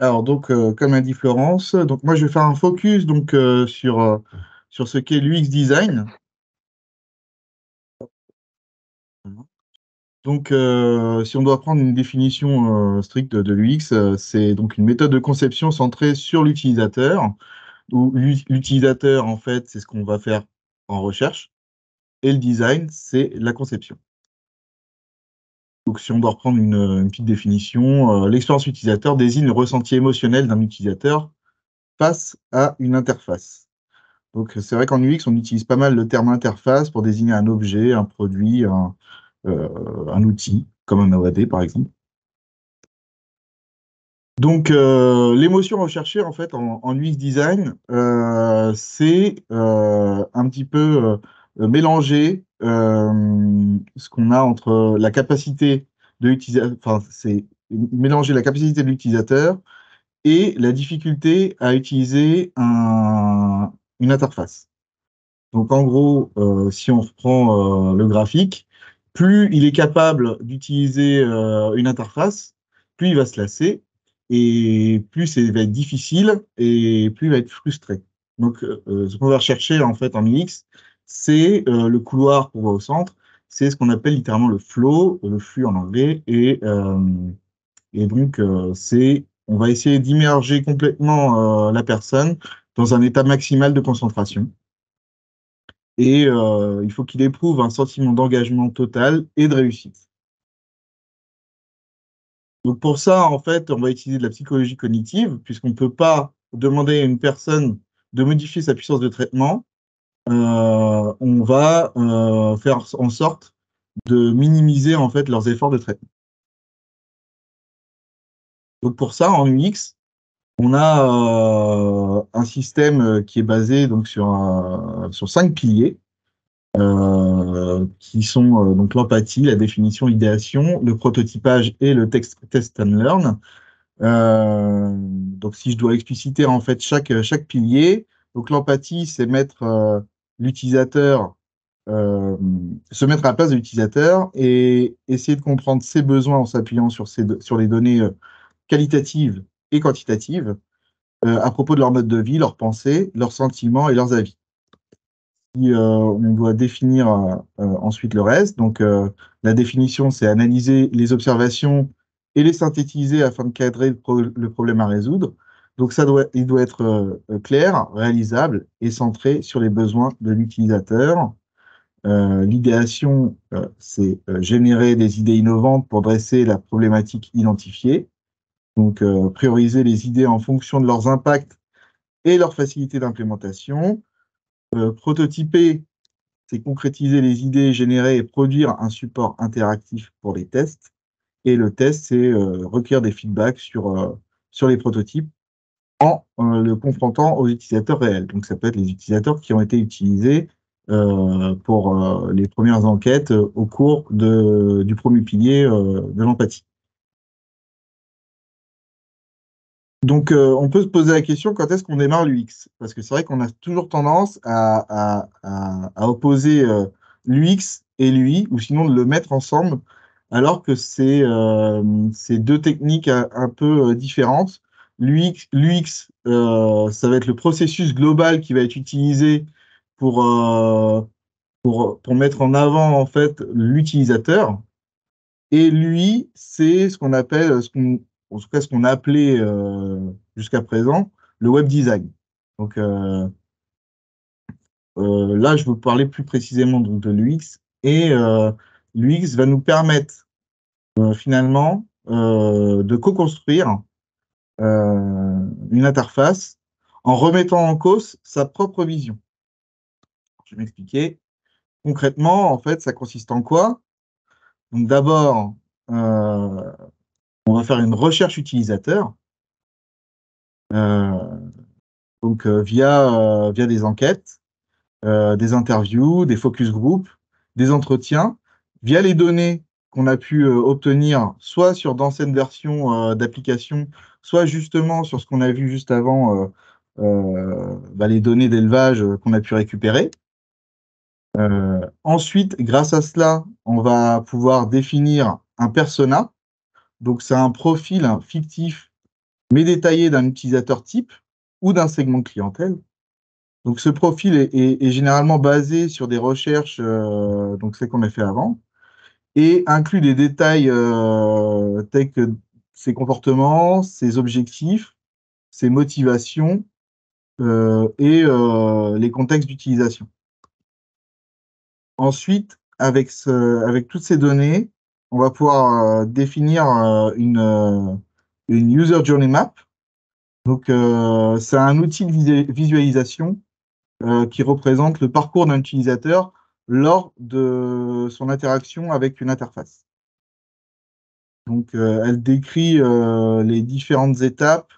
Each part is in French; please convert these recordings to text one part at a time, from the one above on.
Alors donc, comme a dit Florence, donc moi je vais faire un focus donc sur ce qu'est l'UX design. Donc, si on doit prendre une définition stricte de l'UX, c'est donc une méthode de conception centrée sur l'utilisateur, où l'utilisateur, en fait, c'est ce qu'on va faire en recherche, et le design, c'est la conception. Donc, si on doit reprendre une petite définition, l'expérience utilisateur désigne le ressenti émotionnel d'un utilisateur face à une interface. Donc, c'est vrai qu'en UX, on utilise pas mal le terme interface pour désigner un objet, un produit, un outil, comme un OAD par exemple. Donc, l'émotion recherchée en fait en UX design, c'est un petit peu mélanger ce qu'on a entre la capacité de l'utilisateur, enfin, c'est mélanger la capacité de l'utilisateur et la difficulté à utiliser une interface. Donc, en gros, si on reprend le graphique, plus il est capable d'utiliser une interface, plus il va se lasser, et plus ça va être difficile, et plus il va être frustré. Donc, ce qu'on va rechercher en fait en UX, c'est le couloir qu'on voit au centre, c'est ce qu'on appelle littéralement le flow, le flux en anglais, et donc on va essayer d'immerger complètement la personne dans un état maximal de concentration. Et il faut qu'il éprouve un sentiment d'engagement total et de réussite. Donc pour ça, en fait, on va utiliser de la psychologie cognitive, puisqu'on ne peut pas demander à une personne de modifier sa puissance de traitement. On va faire en sorte de minimiser en fait leurs efforts de traitement. Donc pour ça, en UX, on a un système qui est basé donc sur 5 piliers. Qui sont donc l'empathie, la définition, l'idéation, le prototypage et le test and learn. Donc, si je dois expliciter en fait chaque pilier, donc l'empathie, c'est mettre l'utilisateur, se mettre à la place de l'utilisateur et essayer de comprendre ses besoins en s'appuyant sur les données qualitatives et quantitatives à propos de leur mode de vie, leurs pensées, leurs sentiments et leurs avis. On doit définir ensuite le reste. Donc, la définition, c'est analyser les observations et les synthétiser afin de cadrer le problème à résoudre. Donc, il doit être clair, réalisable et centré sur les besoins de l'utilisateur. L'idéation, c'est générer des idées innovantes pour dresser la problématique identifiée. Donc, prioriser les idées en fonction de leurs impacts et leur facilité d'implémentation. Prototyper, c'est concrétiser les idées générées et produire un support interactif pour les tests. Et le test, c'est recueillir des feedbacks sur les prototypes en le confrontant aux utilisateurs réels. Donc, ça peut être les utilisateurs qui ont été utilisés pour les premières enquêtes au cours du premier pilier de l'empathie. Donc, on peut se poser la question, quand est-ce qu'on démarre l'UX? Parce que c'est vrai qu'on a toujours tendance à opposer l'UX et l'UI, ou sinon de le mettre ensemble, alors que c'est deux techniques un peu différentes. L'UX, ça va être le processus global qui va être utilisé pour, euh, pour mettre en avant en fait l'utilisateur. Et lui, c'est ce qu'on appelle, en tout cas ce qu'on a appelé jusqu'à présent, le web design. Donc là, je vais vous parler plus précisément donc, de l'UX. Et l'UX va nous permettre finalement de co-construire une interface en remettant en cause sa propre vision. Je vais m'expliquer. Concrètement, en fait, ça consiste en quoi? Donc d'abord, on va faire une recherche utilisateur. Euh, donc via des enquêtes, des interviews, des focus group, des entretiens, via les données qu'on a pu obtenir, soit sur d'anciennes versions d'applications, soit justement sur ce qu'on a vu juste avant, les données d'élevage qu'on a pu récupérer. Ensuite, grâce à cela, on va pouvoir définir un persona. Donc, c'est un profil fictif mais détaillé d'un utilisateur type ou d'un segment de clientèle. Donc, ce profil est généralement basé sur des recherches, donc c'est qu'on a fait avant, et inclut des détails tels que ses comportements, ses objectifs, ses motivations et les contextes d'utilisation. Ensuite, avec toutes ces données, on va pouvoir définir une User Journey Map. Donc, c'est un outil de visualisation qui représente le parcours d'un utilisateur lors de son interaction avec une interface. Donc, elle décrit les différentes étapes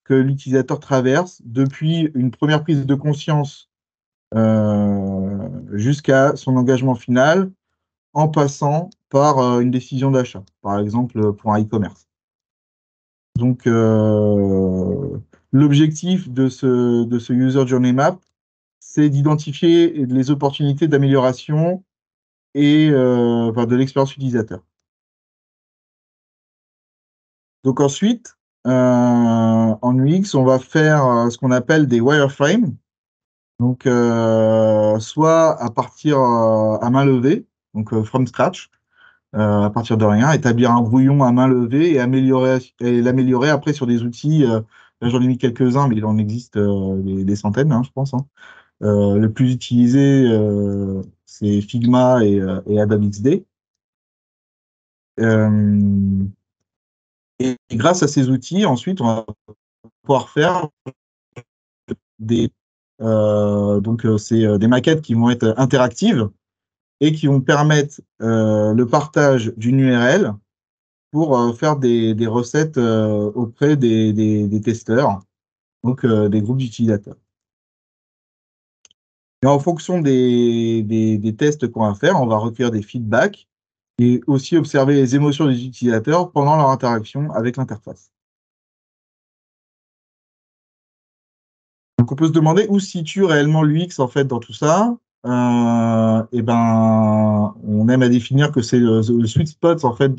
que l'utilisateur traverse depuis une première prise de conscience jusqu'à son engagement final, en passant par une décision d'achat, par exemple pour un e-commerce. Donc, l'objectif de ce User Journey Map, c'est d'identifier les opportunités d'amélioration et de l'expérience utilisateur. Donc ensuite, en UX, on va faire ce qu'on appelle des wireframes. Donc, soit à partir à main levée, donc from scratch, à partir de rien, établir un brouillon à main levée et l'améliorer après sur des outils. Là, j'en ai mis quelques-uns, mais il en existe des centaines, hein, je pense. Hein. Le plus utilisé, c'est Figma et Adobe XD. Et grâce à ces outils, ensuite, on va pouvoir faire des, des maquettes qui vont être interactives et qui vont permettre le partage d'une URL pour faire des recettes auprès des testeurs, donc des groupes d'utilisateurs. Et en fonction des tests qu'on va faire, on va recueillir des feedbacks et aussi observer les émotions des utilisateurs pendant leur interaction avec l'interface. Donc on peut se demander où se situe réellement l'UX en fait dans tout ça. Et ben, on aime à définir que c'est le sweet spot en fait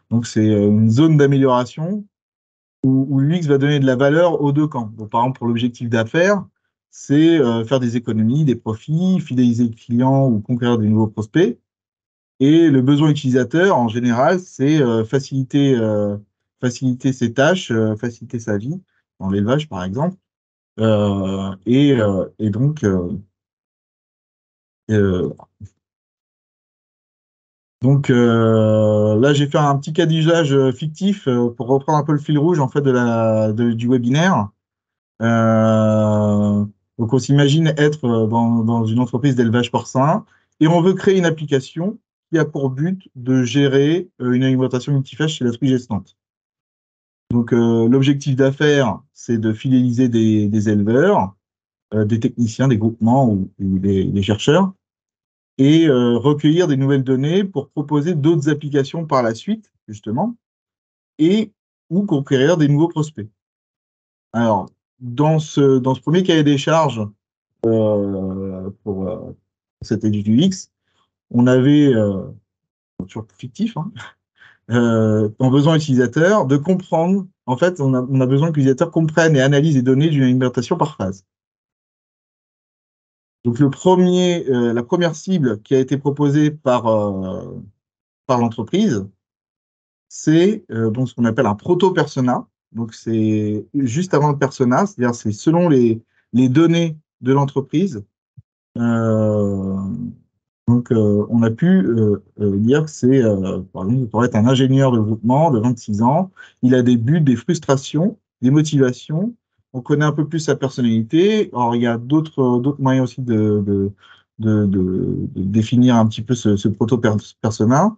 donc c'est une zone d'amélioration où l'UX va donner de la valeur aux deux camps. Donc par exemple pour l'objectif d'affaires, c'est faire des économies, des profits, fidéliser le client ou conquérir de nouveaux prospects. Et le besoin utilisateur, en général, c'est faciliter ses tâches, faciliter sa vie, dans l'élevage par exemple. Et donc, euh, là, j'ai fait un petit cas d'usage fictif pour reprendre un peu le fil rouge en fait du webinaire. Euh, donc, on s'imagine être dans une entreprise d'élevage porcin et on veut créer une application qui a pour but de gérer une alimentation multifâche chez la truie gestante. Donc, l'objectif d'affaires, c'est de fidéliser des éleveurs, des techniciens, des groupements ou des chercheurs et recueillir des nouvelles données pour proposer d'autres applications par la suite, justement, et ou conquérir des nouveaux prospects. Alors, dans ce premier cahier des charges pour cette étude UX, on avait, toujours fictif, hein, en besoin utilisateur de comprendre, en fait, on a besoin que l'utilisateur comprenne et analyse les données d'une alimentation par phase. Donc, la première cible qui a été proposée par l'entreprise, c'est donc ce qu'on appelle un proto-persona. Donc, c'est juste avant le persona, c'est-à-dire c'est selon les données de l'entreprise. Euh, on a pu dire que c'est, par exemple, pour être un ingénieur de groupement de 26 ans, il a des buts, des frustrations, des motivations. On connaît un peu plus sa personnalité. Alors, il y a d'autres moyens aussi de définir un petit peu ce proto-persona.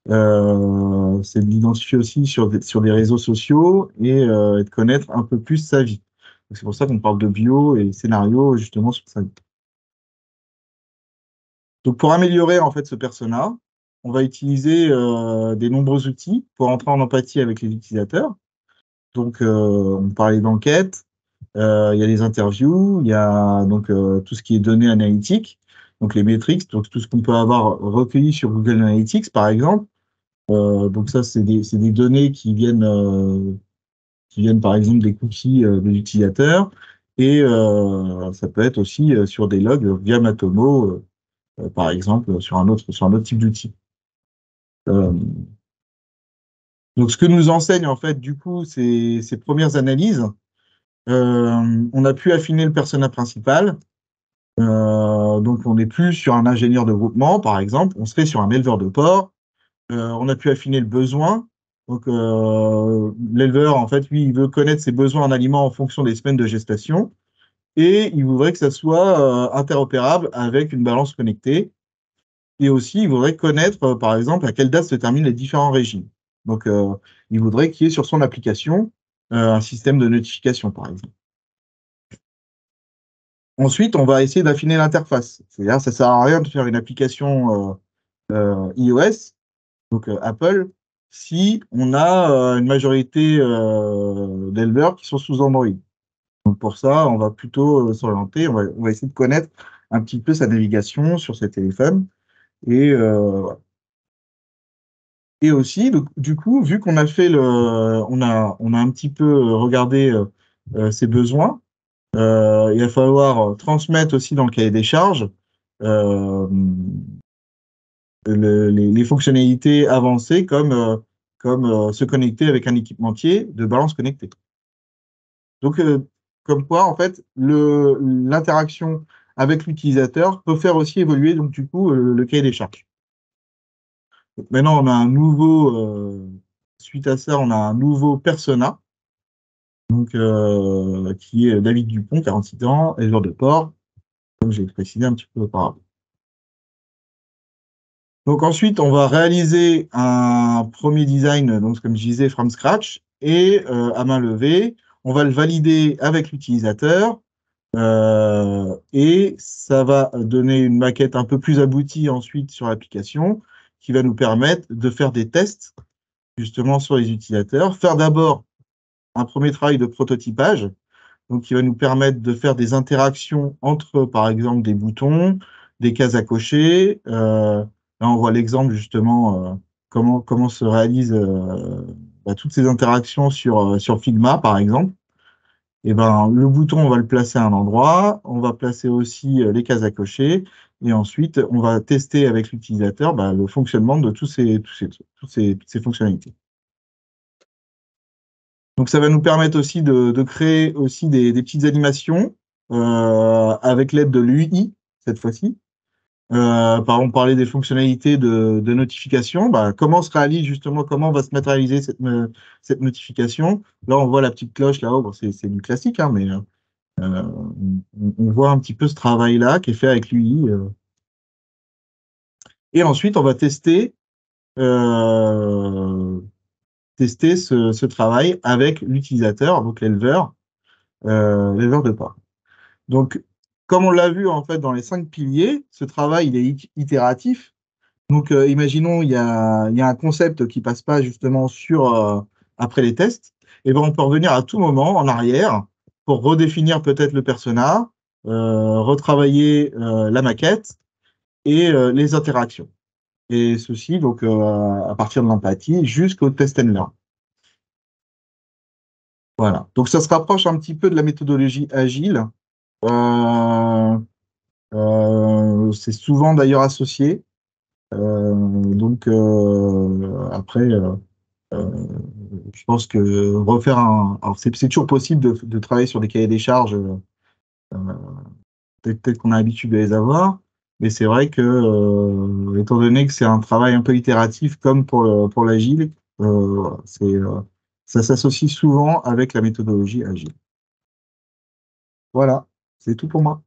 C'est de l'identifier aussi sur des réseaux sociaux et de connaître un peu plus sa vie. C'est pour ça qu'on parle de bio et scénario justement sur sa vie. Donc pour améliorer en fait ce persona, on va utiliser des nombreux outils pour entrer en empathie avec les utilisateurs. Donc on parlait d'enquête, il y a les interviews, il y a donc tout ce qui est données analytiques, donc les métriques, donc tout ce qu'on peut avoir recueilli sur Google Analytics par exemple. Donc ça, c'est des données qui viennent qui viennent par exemple des cookies des utilisateurs, et ça peut être aussi sur des logs via Matomo, par exemple, sur un autre type d'outil. Euh, donc, ce que nous enseigne en fait, du coup, ces premières analyses, on a pu affiner le persona principal. Donc, on n'est plus sur un ingénieur de groupement, par exemple, on serait sur un éleveur de porc. On a pu affiner le besoin. Donc, l'éleveur, en fait, lui, il veut connaître ses besoins en aliments en fonction des semaines de gestation et il voudrait que ça soit interopérable avec une balance connectée. Et aussi, il voudrait connaître, par exemple, à quelle date se terminent les différents régimes. Donc, il voudrait qu'il y ait sur son application un système de notification, par exemple. Ensuite, on va essayer d'affiner l'interface. C'est-à-dire, ça ne sert à rien de faire une application iOS, donc Apple, si on a une majorité d'éleveurs qui sont sous Android. Donc pour ça, on va plutôt s'orienter, on va essayer de connaître un petit peu sa navigation sur ses téléphones. Et, voilà. Et aussi, donc, du coup, vu qu'on a fait on a un petit peu regardé ses besoins, il va falloir transmettre aussi dans le cahier des charges euh, les fonctionnalités avancées comme se connecter avec un équipementier de balance connectée. Donc, comme quoi, en fait, l'interaction avec l'utilisateur peut faire aussi évoluer, donc, du coup, le cahier des charges. Donc, maintenant, on a un suite à ça, on a un nouveau persona, donc, qui est David Dupont, 46 ans, éleveur de porc, comme j'ai précisé un petit peu auparavant. Donc ensuite, on va réaliser un premier design, donc comme je disais, from scratch, et à main levée, on va le valider avec l'utilisateur, et ça va donner une maquette un peu plus aboutie ensuite sur l'application, qui va nous permettre de faire des tests justement sur les utilisateurs, faire d'abord un premier travail de prototypage, donc qui va nous permettre de faire des interactions entre, par exemple, des boutons, des cases à cocher. Là, on voit l'exemple justement comment se réalisent toutes ces interactions sur Figma, par exemple. Et ben, le bouton, on va le placer à un endroit, on va placer aussi les cases à cocher, et ensuite, on va tester avec l'utilisateur le fonctionnement de toutes ces fonctionnalités. Donc, ça va nous permettre aussi de créer aussi des petites animations avec l'aide de l'UI, cette fois-ci. Par exemple, parler des fonctionnalités de notification. Comment se réalise justement, comment va se matérialiser cette notification? Là, on voit la petite cloche là-haut. Bon, c'est du classique, hein, mais on voit un petit peu ce travail-là qui est fait avec l'UI. Et ensuite, on va tester ce travail avec l'utilisateur, donc l'éleveur de porc. Donc, comme on l'a vu en fait dans les 5 piliers, ce travail il est itératif. Donc, imaginons il y a un concept qui passe pas justement après les tests, et ben on peut revenir à tout moment en arrière pour redéfinir peut-être le persona, retravailler la maquette et les interactions. Et ceci donc à partir de l'empathie jusqu'au test and learn. Voilà. Donc ça se rapproche un petit peu de la méthodologie agile. Euh, c'est souvent d'ailleurs associé. Après, je pense que refaire un. Alors, c'est toujours possible de travailler sur des cahiers des charges, peut-être qu'on a l'habitude de les avoir, mais c'est vrai que, étant donné que c'est un travail un peu itératif comme pour l'agile, voilà, ça s'associe souvent avec la méthodologie agile. Voilà, c'est tout pour moi.